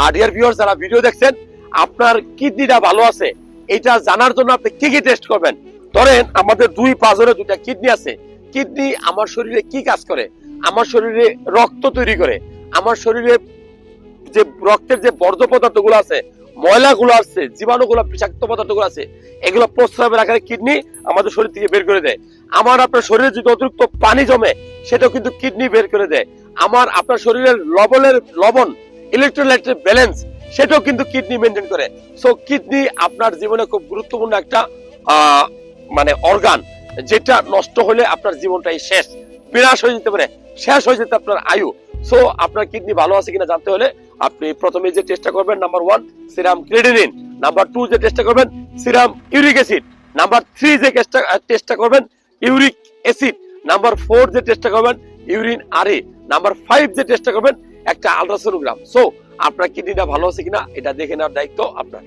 আর dear viewers, যারা video দেখছেন, আপনার কিডনিটা ভালো আছে এটা জানার জন্য আপনি কি কি টেস্ট করবেন। ধরেন আমাদের দুই পাঁচজনের দুইটা কিডনি আছে। কিডনি আমার শরীরে কি কাজ করে? আমার শরীরে রক্ত তৈরি করে, আমার শরীরে যে রক্তের যে বর্জ্য পদার্থগুলো আছে, ময়লাগুলো আছে, জীবাণুগুলো, বিষাক্ত পদার্থগুলো আছে, এগুলো প্রস্রাবের আকারে কিডনি আমাদের শরীর থেকে বের করে দেয়। আমার আপনার শরীরে যদি অতিরিক্ত পানি জমে, সেটাও কিন্তু কিডনি বের করে দেয়। আমার আপনার শরীরের লবণ ইলেকট্রোলাইটের ব্যালেন্স, সেটাও কিন্তু কিডনি মেনটেন করে। সো কিডনি আপনার জীবনে খুব গুরুত্বপূর্ণ একটা মানে অর্গান, যেটা নষ্ট হলে আপনার জীবনটাই শেষ, বিনাশ হয়ে যেতে পারে, শেষ হয়ে যেতে আপনার আয়ু। সো আপনার কিডনি ভালো আছে কিনা জানতে হলে আপনি প্রথমে যে টেস্টটা করবেন, নাম্বার 1 সিরাম ক্রিয়েটিনিন, নাম্বার 2 যে টেস্টটা করবেন সিরাম ইউরিক অ্যাসিড, নাম্বার 3 যে টেস্টটা করবেন ইউরিক অ্যাসিড, নাম্বার 4 যে টেস্টটা করবেন ইউরিন আরএ, নাম্বার 5 যে টেস্টটা করবেন একটা আলট্রাসোনোগ্রাম। সো আপনার কিডনিটা ভালো আছে কিনা এটা দেখে নেওয়ার দায়িত্ব আপনার।